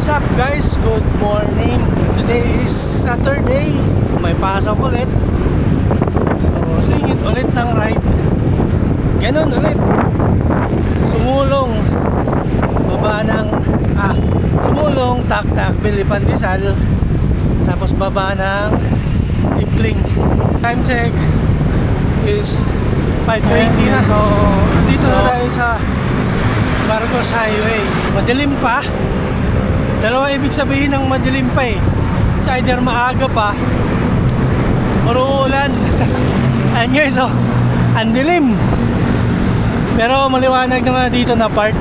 What's up guys? Good morning. Today is Saturday. May pasok ulit. So singit ulit ng ride. Ganun ulit. Sumulong. Baba ng sumulong, tak-tak, bili pandesal. Tapos baba ng Tikling. Time check is 5:20 na. So dito na tayo sa Marcos Highway. Madilim pa. Dalawa ibig sabihin ng madilim pa eh. It's either maaga pa or uulan. And guys, oh, ang dilim. Pero maliwanag naman dito na part.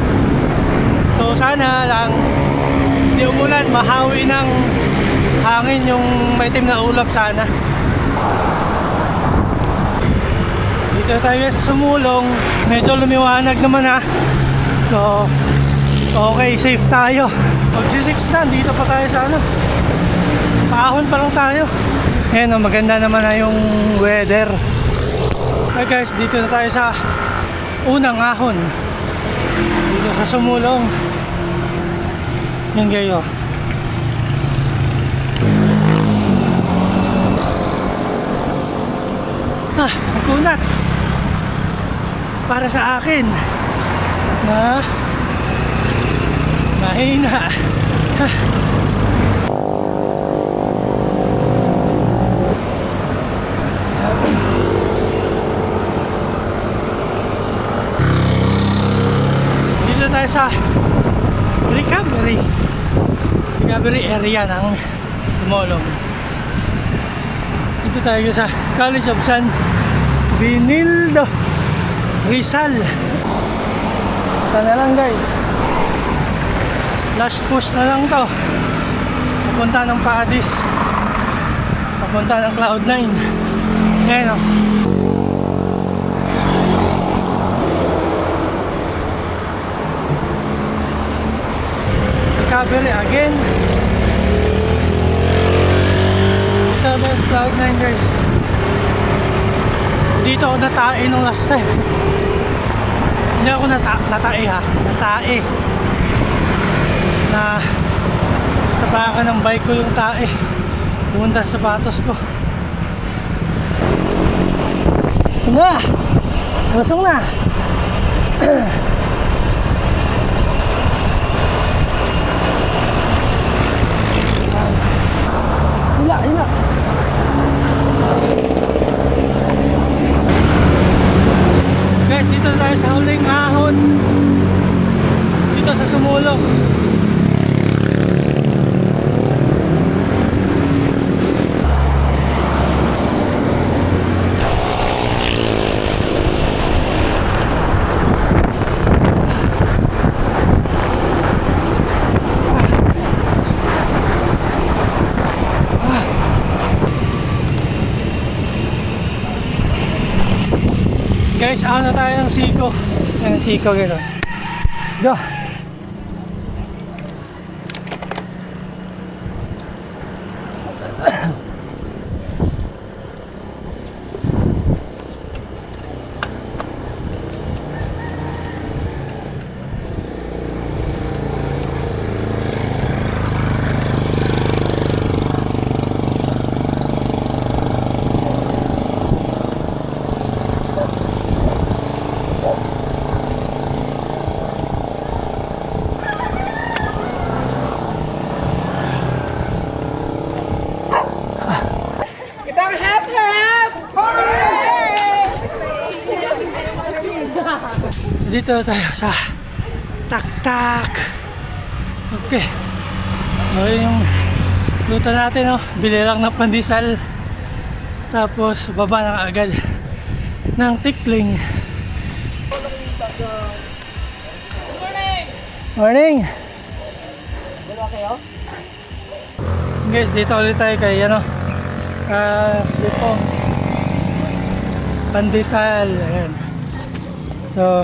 So sana lang di umulan, mahawi ng hangin yung maitim na ulap sana. Dito tayo sa Sumulong. Medyo lumiwanag naman ha. So okay, safe tayo. Magsi-6 na, dito pa tayo sa ano. Paahon pa lang tayo. Ayan, maganda naman na yung weather. Okay guys, dito na tayo sa unang ahon. Dito sa Sumulong. Yan kayo. Ang kunat. Para sa akin na mahina. Dito tayo sa recovery area ng Tumolong. Dito tayo sa College of San Benilde, Rizal. Ito na lang guys, last push na lang to. Papunta ng Padis, papunta ng Cloud9. Ayan o. Recovery again. Ito na sa Cloud9 guys. Dito ako natae nung last time. Hindi ako natae ha. Natae. Na tapakan ng bike ko yung tae. Pumunta sa sapatos ko. Na! Lusong na! Hila! Guys, dito tayo sa huling ahon. Dito sa Sumulong. Guys, na tayo ng Siko. Yan ang Siko guys. Go! Dito tayo sa tak-tak. Okay. So yung luto natin, bili lang ng pandesal. Tapos baba na agad ng Tikling. Morning! Dalawa kayo? Guys, dito ulit tayo kay dito pandesal. Ayan. So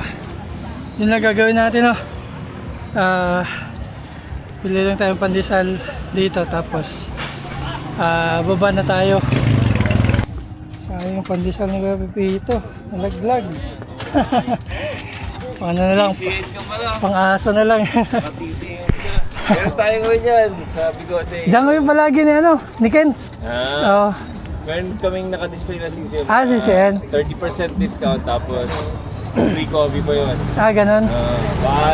yun lang gagawin natin, bili lang tayong pandesal dito, tapos baba na tayo. Sayang yung pandesal ni Kuya Pepito, nalaglag. Ano na lang, pang aso na lang. Meron tayo ngayon yan sa Bigote. Diyan kami palagi ni ano, ni Ken. Oo. Meron kaming naka-display na CCM. CCN. 30% discount tapos free coffee pa yun. Ganun.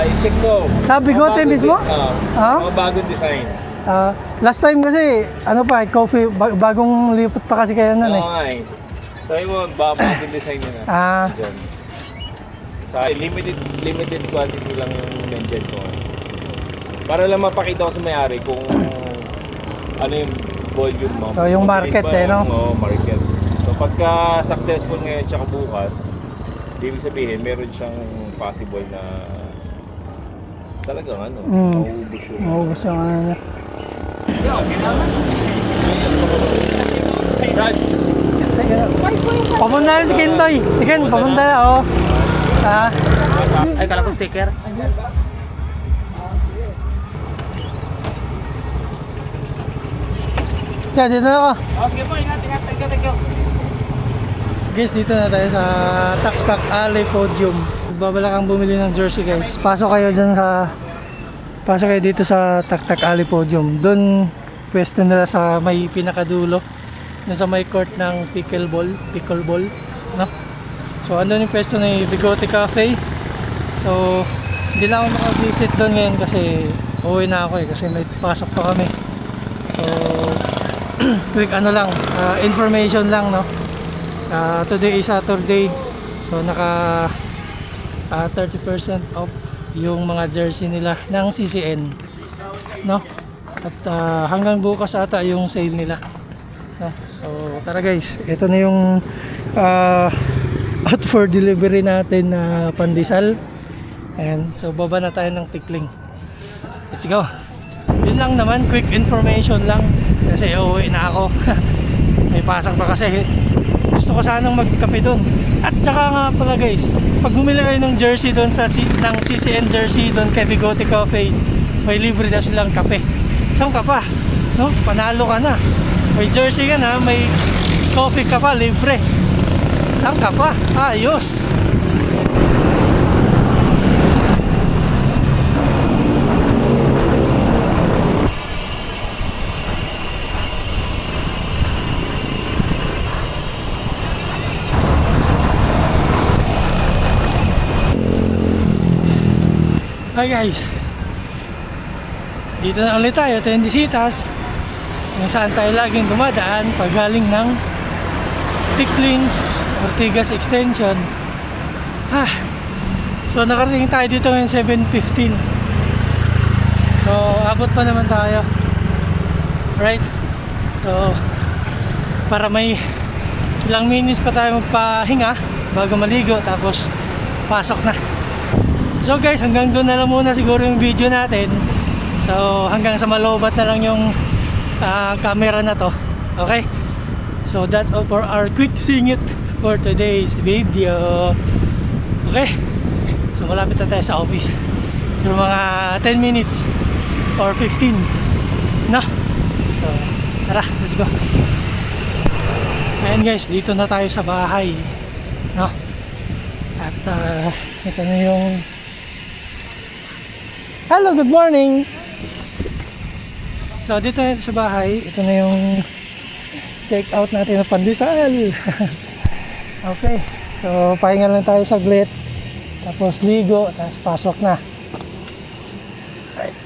I-check mo. Sa Bigote mismo? Mga bagong design. Last time kasi, ano pa, coffee, bagong lipot pa kasi kayo nun eh. Oo nga eh. Sabi mo, bagong design nila. Diyan. Sa limited quantity lang yung nandyan ko. Para lang mapakita ko sa may-ari kung ano yung volume mo. So, yung market no? Oo, market. So, pagka successful ngayon tsaka bukas, ibig sabihin, meron siyang possible na talagang mauubos yun. Mauubos yung ano niya. Brad! Papunta na si Kentoy. Si Ken, papunta na, oo. Ay, kala ko sticker. Kaya dito na ako. Okay po, ingat. Thank you. Guys, dito na tayo sa Taktak Alley Podium. Babalakang bumili ng jersey guys. Pasok kayo dito sa Taktak Alley Podium. Doon pwesto nila sa may pinakadulo. Sa may court ng pickleball, no? So andun yung pwesto ng Bigote Cafe. So hindi lang ako maka-visit doon ngayon kasi uuwi na ako kasi may pasok pa kami. So quick information lang, no? Today is Saturday. So naka 30% off yung mga jersey nila ng CCN, no? At hanggang bukas ata yung sale nila, no? So tara guys, ito na yung out for delivery natin na pandesal. And so baba na tayo ng Tikling. Let's go. Yun lang naman, quick information lang kasi uuwi na ako. May pasok pa kasi. Gusto ko sanang magkape doon. At saka nga pala guys, pag bumili kayo ng jersey doon ng CCN jersey doon kay Bigote Cafe, may libre na silang kape. Saan ka pa? No? Panalo ka na. May jersey ka na, may coffee ka pa, libre. Saan ka pa? Ayos! Hi guys, dito na ulit tayo, Tendisitas, kung saan tayo laging dumadaan pag galing ng Tikling, Ortigas Extension. So nakarating tayo dito ngayon 7:15. So abot pa naman tayo, right? So para may ilang minutes pa tayo magpahinga bago maligo tapos pasok na. So guys, hanggang doon na lang muna siguro yung video natin. So hanggang sa malobat na lang yung camera na to. Okay? So that's all for our quick singit for today's video. Okay? So malapit na tayo sa office. So mga 10 minutes or 15. No? So tara, let's go. Ayan guys, dito na tayo sa bahay. No? At ito na yung hello, good morning! So dito na sa bahay, ito na yung take out natin ng pandesal. Okay, so pahinga lang tayo saglit, tapos ligo, tapos pasok na. Right.